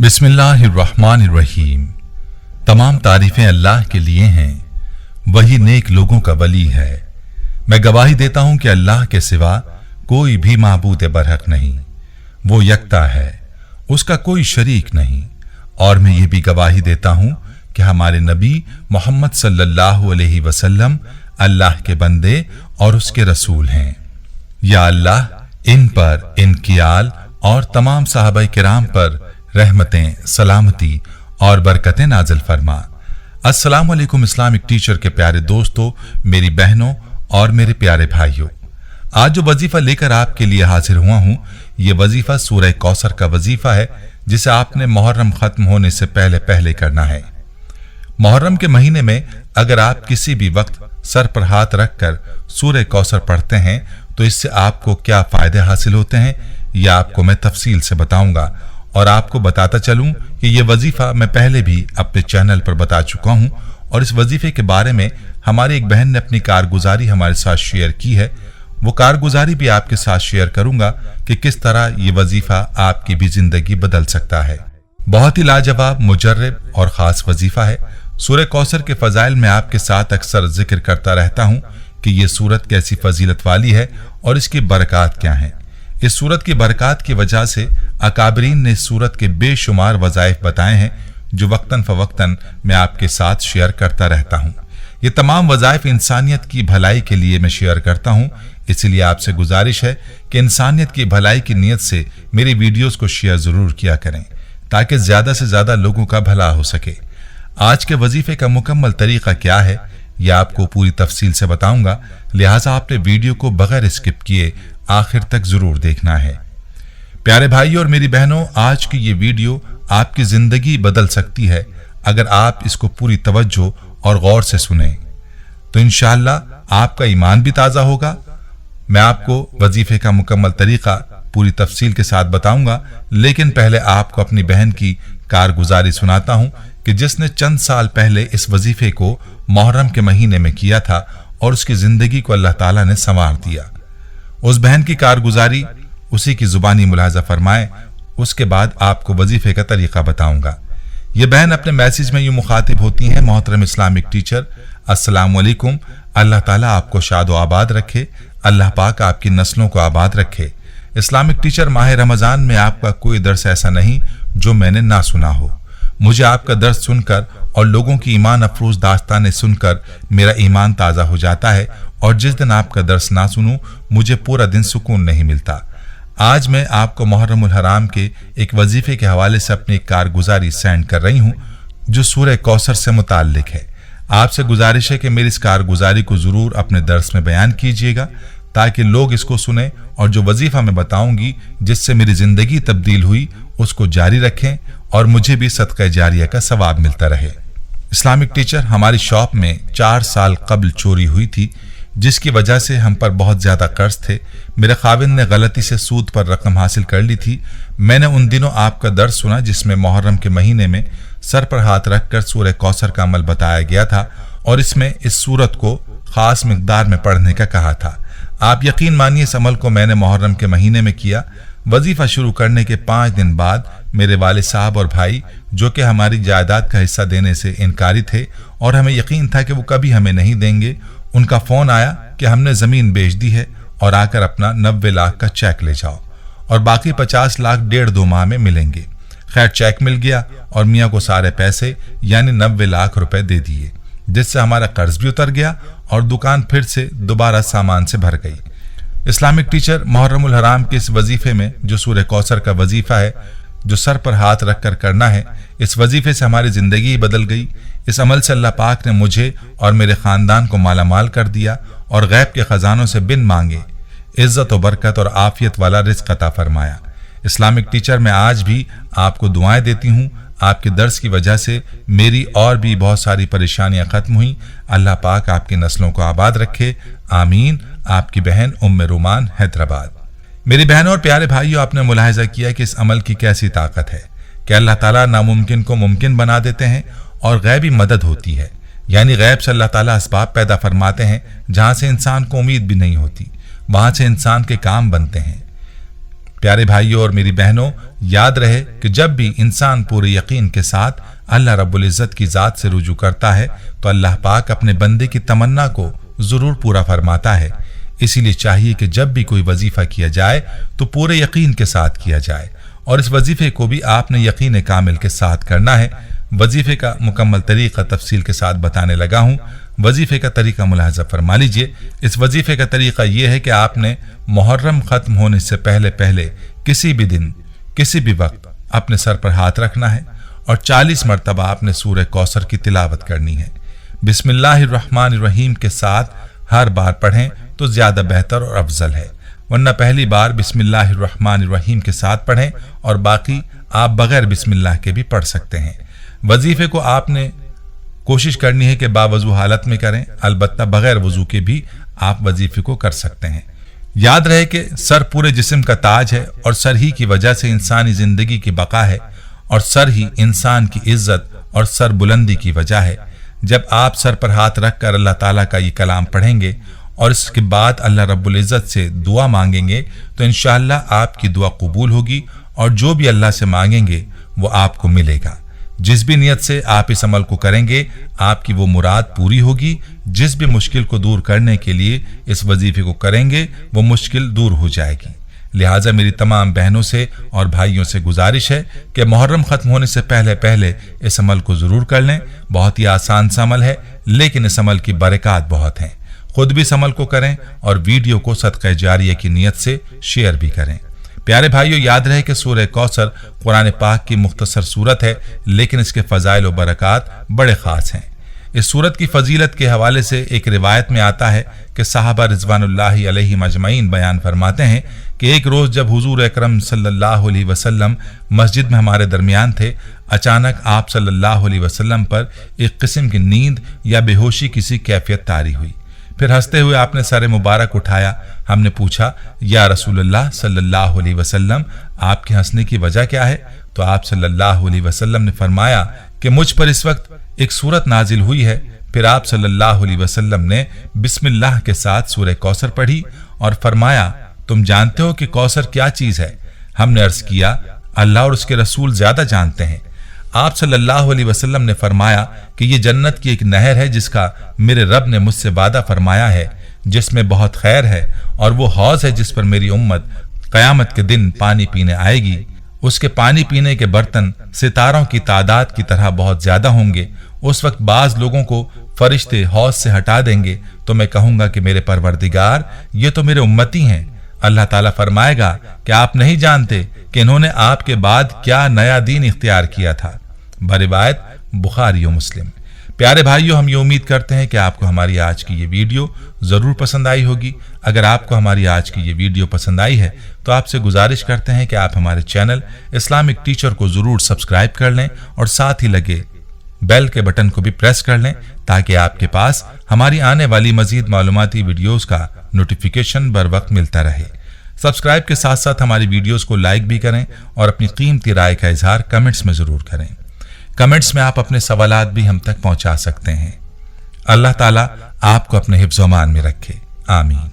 बिस्मिल्लाहिर्रहमानिर्रहीम। तमाम तारीफें अल्लाह के लिए हैं, वही नेक लोगों का वली है। मैं गवाही देता हूं कि अल्लाह के सिवा कोई भी माबूद बरहक नहीं, वो यकता है, उसका कोई शरीक नहीं। और मैं ये भी गवाही देता हूं कि हमारे नबी मोहम्मद सल्लल्लाहु अलैहि वसल्लम अल्लाह के बंदे और उसके रसूल हैं। या अल्लाह इन पर, इनकी आल और तमाम सहाबाए किराम पर रहमतें, सलामती और बरकतें नाजिल फरमा। अस्सलाम वालेकुम इस्लामिक टीचर के प्यारे दोस्तों, मेरी बहनों और मेरे प्यारे भाइयों, आज जो वजीफा लेकर आपके लिए हाजिर हुआ हूं, ये वजीफा सूरह कौसर का वजीफा है, जिसे आपने मुहर्रम खत्म होने से पहले पहले करना है। मुहर्रम के महीने में अगर आप किसी भी वक्त सर पर हाथ रखकर सूरह कौसर पढ़ते हैं तो इससे आपको क्या फायदे हासिल होते हैं, यह आपको मैं तफसील से बताऊंगा। और आपको बताता चलूं कि यह वजीफा मैं पहले भी अपने चैनल पर बता चुका हूं, और इस वजीफे के बारे में हमारी एक बहन ने अपनी कारगुजारी हमारे साथ शेयर की है। वो कारगुजारी भी आपके साथ शेयर करूंगा कि किस तरह ये वजीफा आपकी भी जिंदगी बदल सकता है। बहुत ही लाजवाब, मुजर्रब और खास वजीफा है। सूरह कौसर के फजाइल में आपके साथ अक्सर जिक्र करता रहता हूं कि ये सूरत कैसी फजीलत वाली है और इसकी बरकत क्या है। इस सूरत की बरकत की वजह से अकाबरीन ने इस सूरत के बेशुमार वज़ाइफ बताए हैं, जो वक्तन फवक्तन मैं आपके साथ शेयर करता रहता हूं। ये तमाम वज़ाइफ इंसानियत की भलाई के लिए मैं शेयर करता हूं, इसलिए आपसे गुजारिश है कि इंसानियत की भलाई की नीयत से मेरी वीडियोस को शेयर जरूर किया करें, ताकि ज्यादा से ज्यादा लोगों का भला हो सके। आज के वजीफे का मुकम्मल तरीका क्या है, यह आपको पूरी तफसील से बताऊंगा, लिहाजा आपने वीडियो को बगैर स्किप किए आखिर तक जरूर देखना है। प्यारे भाइयों और मेरी बहनों, आज की ये वीडियो आपकी जिंदगी बदल सकती है अगर आप इसको पूरी तवज्जो और गौर से सुने, तो इंशाअल्लाह आपका ईमान भी ताज़ा होगा। मैं आपको वजीफे का मुकम्मल तरीका पूरी तफसील के साथ बताऊंगा, लेकिन पहले आपको अपनी बहन की कारगुजारी सुनाता हूं कि जिसने चंद साल पहले इस वजीफे को मुहर्रम के महीने में किया था और उसकी जिंदगी को अल्लाह ताला ने संवार दिया। उस बहन की कारगुजारी उसी की जुबानी मुलाजा फरमाए, उसके बाद आपको वजीफे का तरीका बताऊंगा। ये बहन अपने मैसेज में यूं मुखातिब होती हैं, मोहतरम इस्लामिक टीचर, अस्सलाम वालेकुम, अल्लाह ताला आपको शाद व आबाद रखे, अल्लाह पाक आपकी नस्लों को आबाद रखे। इस्लामिक टीचर, माह रमजान में आपका कोई दर्स ऐसा नहीं जो मैंने ना सुना हो। मुझे आपका दर्स सुनकर और लोगों की ईमान अफरोज दास्तानें सुनकर मेरा ईमान ताज़ा हो जाता है, और जिस दिन आपका दर्स ना सुनूं मुझे पूरा दिन सुकून नहीं मिलता। आज मैं आपको मुहर्रमुल हराम के एक वजीफे के हवाले से अपनी कारगुजारी सेंड कर रही हूं, जो सूरह कौसर से मुताल्लिक है। आपसे गुजारिश है कि मेरी इस कारगुजारी को जरूर अपने दर्स में बयान कीजिएगा, ताकि लोग इसको सुने और जो वजीफा मैं बताऊंगी जिससे मेरी जिंदगी तब्दील हुई उसको जारी रखें और मुझे भी सदका जारिया का सवाब मिलता रहे। इस्लामिक टीचर, हमारी शॉप में 4 साल कबल चोरी हुई थी, जिसकी वजह से हम पर बहुत ज्यादा कर्ज थे। मेरे खाविंद ने गलती से सूद पर रकम हासिल कर ली थी। मैंने उन दिनों आपका दर्स सुना जिसमें मुहर्रम के महीने में सर पर हाथ रखकर सूरह कौसर का अमल बताया गया था, और इसमें इस सूरत को खास मिकदार में पढ़ने का कहा था। आप यकीन मानिए, इस अमल को मैंने मुहर्रम के महीने में किया। वजीफा शुरू करने के 5 दिन बाद मेरे वालिद साहब और भाई, जो कि हमारी जायदाद का हिस्सा देने से इनकारी थे और हमें यकीन था कि वो कभी हमें नहीं देंगे, उनका फोन आया कि हमने जमीन बेच दी है और आकर अपना 90 लाख का चेक ले जाओ और बाकी 50 लाख 1.5-2 माह में मिलेंगे। खैर, चेक मिल गया और मियाँ को सारे पैसे यानी 90 लाख रुपए दे दिए, जिससे हमारा कर्ज भी उतर गया और दुकान फिर से दोबारा सामान से भर गई। इस्लामिक टीचर, मुहर्रमुल हराम के इस वजीफे में जो सूरह कौसर का वजीफा है, जो सर पर हाथ रखकर करना है, इस वजीफे से हमारी जिंदगी बदल गई। इस अमल से अल्लाह पाक ने मुझे और मेरे खानदान को मालामाल कर दिया और गैब के खजानों से बिन मांगे इज्जत व बरकत और आफियत वाला रिज़्क़ अता फरमाया। इस्लामिक टीचर, मैं आज भी आपको दुआएं देती हूँ। आपके दर्स की वजह से मेरी और भी बहुत सारी परेशानियां खत्म हुई। अल्लाह पाक आपकी नस्लों को आबाद रखे, आमीन। आपकी बहन उम्मे रुमान, हैदराबाद। मेरी बहनों और प्यारे भाइयों, आपने मुलाहिजा किया कि इस अमल की कैसी ताकत है कि अल्लाह ताला नामुमकिन को मुमकिन बना देते हैं और गैबी मदद होती है, यानी गैब से अल्लाह ताला असबाब पैदा फरमाते हैं जहां से इंसान को उम्मीद भी नहीं होती, वहां से इंसान के काम बनते हैं। प्यारे भाइयों और मेरी बहनों, याद रहे कि जब भी इंसान पूरे यकीन के साथ अल्लाह रब्बुल इज़्ज़त की ज़ात से रुजू करता है तो अल्लाह पाक अपने बंदे की तमन्ना को ज़रूर पूरा फरमाता है। इसीलिए चाहिए कि जब भी कोई वजीफ़ा किया जाए तो पूरे यकीन के साथ किया जाए, और इस वजीफ़े को भी आपने यकीन कामिल के साथ करना है। वजीफ़े का मुकम्मल तरीक़ा तफसील के साथ बताने लगा हूँ। वजीफ़े का तरीक़ा मुलाहज़ा फरमा लीजिए। इस वजीफ़े का तरीक़ा यह है कि आपने मुहर्रम ख़त्म होने से पहले पहले किसी भी दिन किसी भी वक्त अपने सर पर हाथ रखना है और 40 मरतबा आपने सूरह कौसर की तिलावत करनी है। बिस्मिल्लाहिर्रहमानिर्रहीम के साथ हर बार पढ़ें तो ज़्यादा बेहतर और अफजल है, वरना पहली बार बिस्मिल्लाहिर्रहमानिर्रहीम के साथ पढ़ें और बाकी आप बगैर बिस्मिल्लाह के भी पढ़ सकते हैं। वजीफे को आपने कोशिश करनी है कि बावजू हालत में करें, अलबत्ता बगैर वजू के भी आप वजीफे को कर सकते हैं। याद रहे कि सर पूरे जिस्म का ताज है और सर ही की वजह से इंसानी जिंदगी की बका है, और सर ही इंसान की इज्जत और सर बुलंदी की वजह है। जब आप सर पर हाथ रखकर अल्लाह ताला का ये कलाम पढ़ेंगे और इसके बाद अल्लाह रब्बुल इज़्ज़त से दुआ मांगेंगे तो इंशाअल्लाह आपकी दुआ कबूल होगी और जो भी अल्लाह से मांगेंगे वो आपको मिलेगा। जिस भी नियत से आप इस अमल को करेंगे आपकी वो मुराद पूरी होगी। जिस भी मुश्किल को दूर करने के लिए इस वजीफे को करेंगे वो मुश्किल दूर हो जाएगी। लिहाजा मेरी तमाम बहनों से और भाइयों से गुजारिश है कि मुहर्रम ख़त्म होने से पहले पहले इस अमल को ज़रूर कर लें। बहुत ही आसान सा अमल है, लेकिन इस अमल की बरकत बहुत हैं। खुद भी इस अमल को करें और वीडियो को सदक़े जारिया की नीयत से शेयर भी करें। प्यारे भाइयों, याद रहे कि सूरह कौसर कुरान पाक की मुख्तसर सूरत है, लेकिन इसके फ़ज़ाइल और बरक़ात बड़े ख़ास हैं। इस सूरत की फजीलत के हवाले से एक रिवायत में आता है कि साहबा रिज़वानुल्लाहि अलैहिम अजमईन बयान फरमाते हैं कि एक रोज़ जब हुजूर अकरम सल्लल्लाहु अलैहि वसल्लम मस्जिद में हमारे दरमियान थे, अचानक आप सल्लल्लाहु अलैहि वसल्लम पर एक किस्म की नींद या बेहोशी किसी कैफियत तारी हुई। फिर हंसते हुए आपने सर मुबारक उठाया। हमने पूछा, या रसूलल्लाह सल्लल्लाहु अलैहि वसल्लम, आपके हंसने की वजह क्या है? तो आप सल्लल्लाहु अलैहि वसल्लम ने फरमाया कि मुझ पर इस वक्त एक सूरत नाजिल हुई है। फिर आप सल्लल्लाहु अलैहि वसल्लम ने बिस्मिल्लाह के साथ सूरह कौसर पढ़ी और फरमाया, तुम जानते हो कि कौसर क्या चीज है? हमने अर्ज किया, अल्लाह और उसके रसूल ज्यादा जानते हैं। आप सल्लल्लाहु अलैहि वसल्लम ने फरमाया कि ये जन्नत की एक नहर है जिसका मेरे रब ने मुझसे वादा फरमाया है, जिसमें बहुत खैर है, और वो हौज है जिस पर मेरी उम्मत कयामत के दिन पानी पीने आएगी। उसके पानी पीने के बर्तन सितारों की तादाद की तरह बहुत ज्यादा होंगे। उस वक्त बाज लोगों को फरिश्ते हौज से हटा देंगे तो मैं कहूंगा कि मेरे परवरदिगार, ये तो मेरे उम्मती हैं। अल्लाह ताला फरमाएगा कि आप नहीं जानते कि इन्होंने आपके बाद क्या नया दीन इख्तियार किया था। बरिवायत बुखारी और मुस्लिम। प्यारे भाइयों, हम ये उम्मीद करते हैं कि आपको हमारी आज की ये वीडियो ज़रूर पसंद आई होगी। अगर आपको हमारी आज की ये वीडियो पसंद आई है तो आपसे गुजारिश करते हैं कि आप हमारे चैनल इस्लामिक टीचर को ज़रूर सब्सक्राइब कर लें और साथ ही लगे बेल के बटन को भी प्रेस कर लें ताकि आपके पास हमारी आने वाली मजीद मालूमाती वीडियोज़ का नोटिफिकेशन बर वक्त मिलता रहे। सब्सक्राइब के साथ साथ हमारी वीडियोज़ को लाइक भी करें और अपनी कीमती राय का इजहार कमेंट्स में ज़रूर करें। कमेंट्स में आप अपने सवालात भी हम तक पहुंचा सकते हैं। अल्लाह ताला आपको अपने हिफ्ज़-ओ-मान में रखे। आमीन।